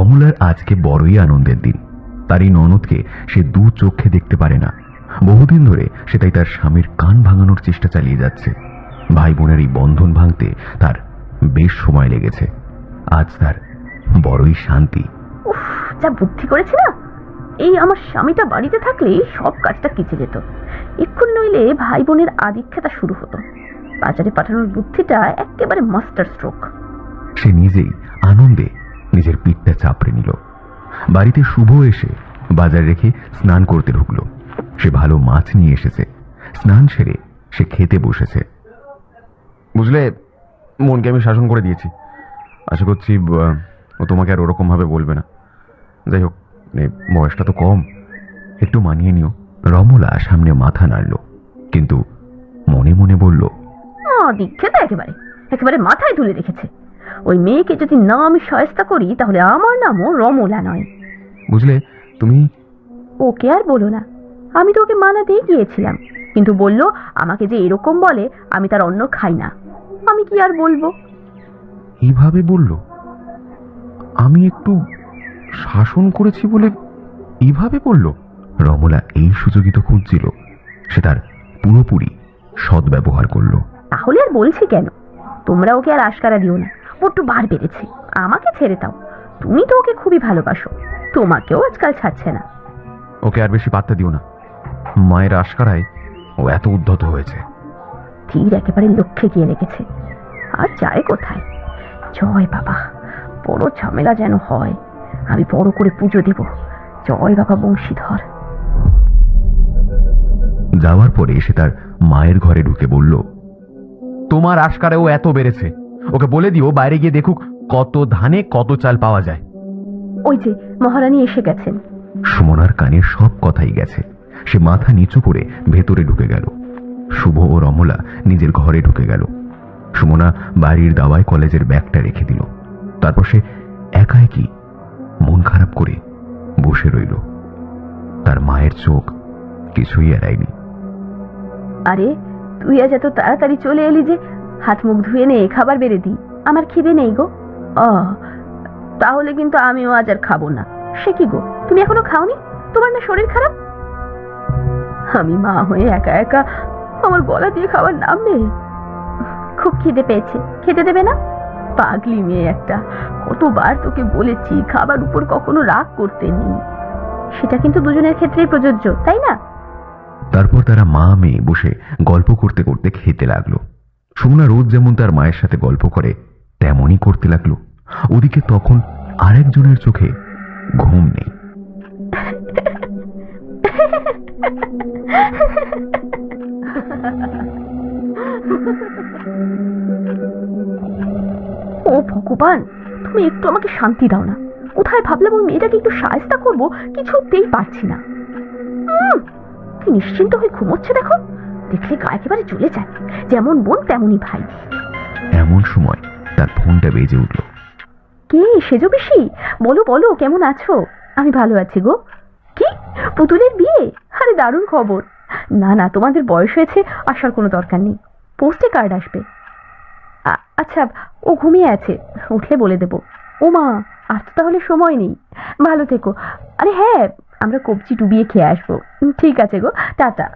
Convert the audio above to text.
রমলার আজকে বড়ই আনন্দের দিন। তার এই ননদকে সে দু চোখে দেখতে পারে না। বহুদিন ধরে সে তাই তার স্বামীর কান ভাঙানোর চেষ্টা চালিয়ে যাচ্ছে। ভাই বোনের এই বন্ধন ভাঙতে তার বেশ সময় লেগেছে। আজ তার বড়ই শান্তি। উফ, যা বুদ্ধি করেছে না! এই আমার স্বামীটা বাড়িতে থাকলে সব কাজটা কেচে যেত। এক্ষুনি নইলে ভাই বোনের আদিক্ষেতা শুরু হতো। বাজারে পাঠানোর বুদ্ধিটা একেবারে মাস্টার স্ট্রোক। সে নিজেই আনন্দে নিজের পিঠটা চাপড়ে নিল। বাড়িতে শুভ এসে বাজার রেখে স্নান করতে ঢুকলো। সে ভালো মাছ নিয়ে এসেছে। স্নান সেরে সে খেতে বসেছে। বুঝলে, মনকে আমি শাসন করে দিয়েছি। আশা করছি ও তোমাকে আর ওরকম ভাবে বলবে না। যাই হোক, বয়সটা তো কম, একটু মানিয়ে নিও। রমলা সামনে মাথা নাড়ল, কিন্তু মনে মনে বলল, দীক্ষাটা একেবারে একেবারে মাথায় তুলে রেখেছে। ওই মেয়েকে যদি না আমি শায়েস্তা করি তাহলে আমার নামও রমলা নয়। বুঝলে তুমি। ওকে আর বলো না, আমি তো ওকে মানাতেই গিয়েছিলাম, কিন্তু বলল আমাকে যে এরকম বলে আমি তার অন্ন খাই না। আমি কি আর বলবো? এইভাবে বলল? আমি একটু শাসন করেছি বলে এইভাবে বলল? রমলা এই সুযোগই তো খুঁজছিল। সে তার পুরোপুরি সদ্ব্যবহার করলো। তাহলে আর বলছি কেন? তোমরা ওকে আর আশকারা দিও না। বড্ড বার বেড়েছে। আমাকে ছেড়ে দাও। তুমি তো ওকে খুবই ভালোবাসো, তোমাকেও আজকাল ছাড়ছে না। ওকে আর বেশি পাত্তা দিও না। মায়ের আশকারায় ও এত উদ্ধত হয়েছে। তীর একেবারে লক্ষ্যে গিয়ে লেগেছে। আর যায় কোথায়? জয় বাবা, বড় ঝামেলা যেন হয়। আমি বড় করে পুজো দেব। জয় বাবা বংশীধর। যাওয়ার পরে সে তার মায়ের ঘরে ঢুকে বলল, তোমার আশকারে ও এত বেড়েছে, ওকে বলে দিও বাইরে গিয়ে দেখুক কত ধানে কত চাল পাওয়া যায়। ওই যে মহারানী এসে গেছেন। সুমনার কানে সব কথাই গেছে। সে মাথা নিচু করে ভেতরে ঢুকে গেল। শুভ ও রমলা নিজের ঘরে ঢুকে গেল। সুমনা বাড়ির দাওয়ায় কলেজের ব্যাগটা রেখে দিল। তারপর সে একা একই মন খারাপ করে বসে রইল। তার মায়ের চোখ কিছুই এড়ায়নি। আরে, তুই আজ এত তাড়াতাড়ি চলে এলি যে? হাত মুখ ধুয়ে নে, খাবার বেড়ে দি। আমার খিদে নেই গো। তাহলে কিন্তু আমিও আজ আর খাবো না। সে কি গো, তুমি এখনো খাওনি? তোমার না শরীর খারাপ? আমি মা হয়ে একা একা আমার গলা দিয়ে খাবার নাম নেই। খুব খিদে পেয়েছে, খেতে দেবে না? পাগলি মেয়ে একটা। কতবার তোকে বলেছি খাবার উপর কখনো রাগ করতে নেই। সেটা কিন্তু দুজনের ক্ষেত্রেই প্রযোজ্য, তাই না? তারপর তারা মা মেয়ে বসে গল্প করতে করতে খেতে লাগলো। সুমনা রোজ যেমন তার মায়ের সাথে গল্প করে তেমনই করতে লাগলো। ওদিকে তখন আরেকজনের চোখে ঘুম নেই। ও ভগবান, তুমি একটু আমাকে শান্তি দাও না। কোথায় ভাবলাম ওই মেয়েটাকে একটু শায়েস্তা করবো, কিছুতেই পারছি না। কি নিশ্চিন্ত হয়ে ঘুমোচ্ছে দেখো। দেখলে গা একেবারে জ্বলে যায়। যেমন বোন তেমনই ভাই। এমন সময় তার ফোনটা বেজে উঠল। কে সেজো পিসি? বলো বলো, কেমন আছো? আমি ভালো আছি গো। কি, পুতুলের বিয়ে? আরে দারুণ খবর। না না, তোমাদের বয়স হয়েছে, আসার কোনো দরকার নেই। পোস্টে কার্ড আসবে। আচ্ছা, ও ঘুমিয়ে আছে, উঠলে বলে দেব। ও মা, আর তো তাহলে সময় নেই। ভালো থেকো। আরে হ্যাঁ, আমরা কবজি ডুবিয়ে খেয়ে আসবো। ঠিক আছে গো, টাটা।